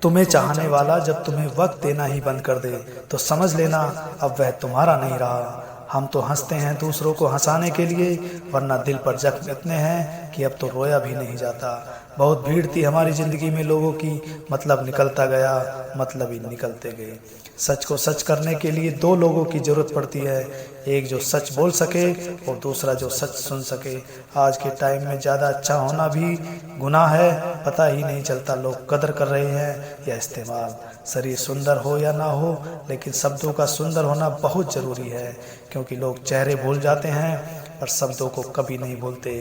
तुम्हें चाहने वाला जब तुम्हें वक्त देना ही बंद कर दे तो समझ लेना अब वह तुम्हारा नहीं रहा। हम तो हंसते हैं दूसरों को हंसाने के लिए, वरना दिल पर जख्म इतने हैं कि अब तो रोया भी नहीं जाता। बहुत भीड़ थी हमारी ज़िंदगी में लोगों की, मतलब निकलता गया, मतलब ही निकलते गए। सच को सच करने के लिए दो लोगों की ज़रूरत पड़ती है, एक जो सच बोल सके और दूसरा जो सच सुन सके। आज के टाइम में ज़्यादा अच्छा होना भी गुनाह है, पता ही नहीं चलता लोग कदर कर रहे हैं या इस्तेमाल। शरीर सुंदर हो या ना हो, लेकिन शब्दों का सुंदर होना बहुत ज़रूरी है, क्योंकि लोग चेहरे भूल जाते हैं पर शब्दों को कभी नहीं भूलते।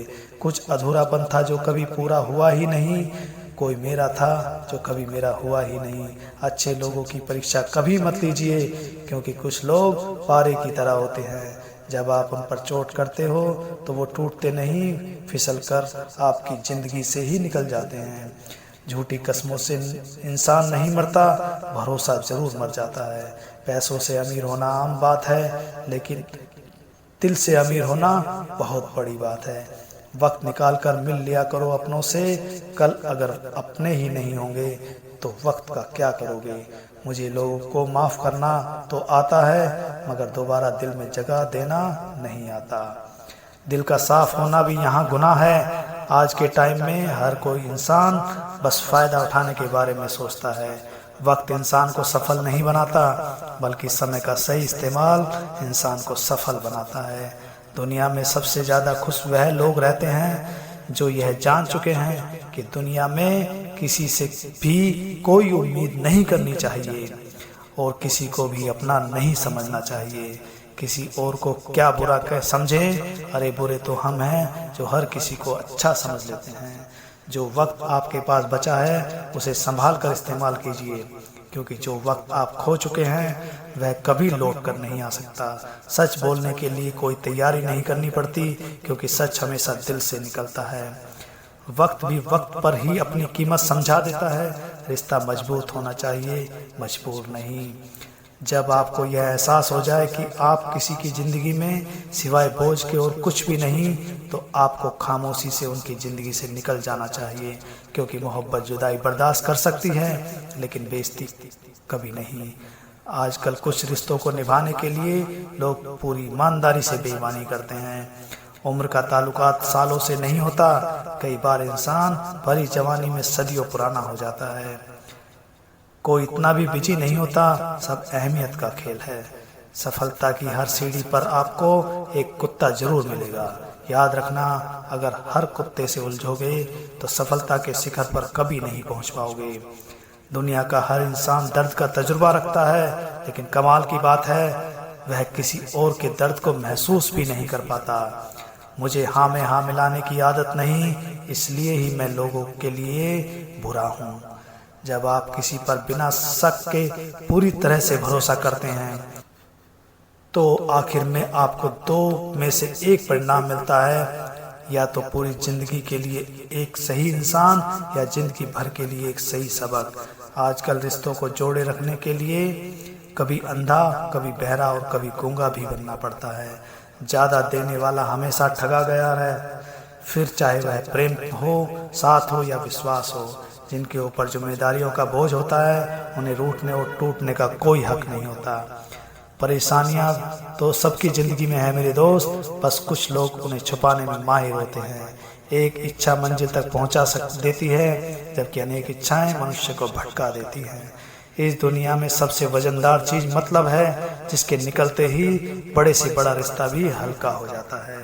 कुछ अधूरापन था जो कभी पूरा हुआ ही नहीं, कोई मेरा था जो कभी मेरा हुआ ही नहीं। अच्छे लोगों की परीक्षा कभी मत लीजिए, क्योंकि कुछ लोग पारे की तरह होते हैं। जब आप उन पर चोट करते हो तो वो टूटते नहीं, फिसल कर आपकी ज़िंदगी से ही निकल जाते हैं। झूठी कस्मों से इंसान नहीं मरता, भरोसा ज़रूर मर जाता है। पैसों से अमीर होना आम बात है, लेकिन दिल से अमीर होना बहुत बड़ी बात है। वक्त निकाल कर मिल लिया करो अपनों से, कल अगर अपने ही नहीं होंगे तो वक्त का क्या करोगे। मुझे लोगों को माफ़ करना तो आता है, मगर दोबारा दिल में जगह देना नहीं आता। दिल का साफ होना भी यहाँ गुनाह है। आज के टाइम में हर कोई इंसान बस फ़ायदा उठाने के बारे में सोचता है। वक्त इंसान को सफल नहीं बनाता, बल्कि समय का सही इस्तेमाल इंसान को सफल बनाता है। दुनिया में सबसे ज़्यादा खुश वह लोग रहते हैं जो यह जान चुके हैं कि दुनिया में किसी से भी कोई उम्मीद नहीं करनी चाहिए और किसी को भी अपना नहीं समझना चाहिए। किसी और को क्या बुरा कह समझे, अरे बुरे तो हम हैं जो हर किसी को अच्छा समझ लेते हैं। जो वक्त आपके पास बचा है उसे संभाल कर इस्तेमाल कीजिए, क्योंकि जो वक्त आप खो चुके हैं वह कभी लौट कर नहीं आ सकता। सच बोलने के लिए कोई तैयारी नहीं करनी पड़ती, क्योंकि सच हमेशा दिल से निकलता है। वक्त भी वक्त पर ही अपनी कीमत समझा देता है। रिश्ता मजबूत होना चाहिए, मजबूर नहीं। जब आपको यह एहसास हो जाए कि आप किसी की ज़िंदगी में सिवाय बोझ के और कुछ भी नहीं, तो आपको खामोशी से उनकी ज़िंदगी से निकल जाना चाहिए, क्योंकि मोहब्बत जुदाई बर्दाश्त कर सकती है लेकिन बेइज्जती कभी नहीं। आजकल कुछ रिश्तों को निभाने के लिए लोग पूरी ईमानदारी से बेईमानी करते हैं। उम्र का ताल्लुकात सालों से नहीं होता, कई बार इंसान भरी जवानी में सदियों पुराना हो जाता है। कोई इतना भी बिजी नहीं होता, सब अहमियत का खेल है। सफलता की हर सीढ़ी पर आपको एक कुत्ता जरूर मिलेगा। याद रखना, अगर हर कुत्ते से उलझोगे तो सफलता के शिखर पर कभी नहीं पहुंच पाओगे। दुनिया का हर इंसान दर्द का तजुर्बा रखता है, लेकिन कमाल की बात है वह किसी और के दर्द को महसूस भी नहीं कर पाता। मुझे हाँ में हाँ मिलाने की आदत नहीं, इसलिए ही मैं लोगों के लिए बुरा हूँ। जब आप किसी पर बिना शक के पूरी तरह से भरोसा करते हैं तो आखिर में आपको दो में से एक परिणाम मिलता है, या तो पूरी जिंदगी के लिए एक सही इंसान या जिंदगी भर के लिए एक सही सबक। आजकल रिश्तों को जोड़े रखने के लिए कभी अंधा, कभी बहरा और कभी गूंगा भी बनना पड़ता है। ज़्यादा देने वाला हमेशा ठगा गया है, फिर चाहे वह प्रेम हो, साथ हो या विश्वास हो। जिनके ऊपर जिम्मेदारियों का बोझ होता है उन्हें रूठने और टूटने का कोई हक नहीं होता। परेशानियां तो सबकी ज़िंदगी में है मेरे दोस्त, बस कुछ लोग उन्हें छुपाने में माहिर होते हैं। एक इच्छा मंजिल तक पहुंचा देती है, जबकि अनेक इच्छाएं मनुष्य को भटका देती हैं। इस दुनिया में सबसे वजनदार चीज़ मतलब है, जिसके निकलते ही बड़े से बड़ा रिश्ता भी हल्का हो जाता है।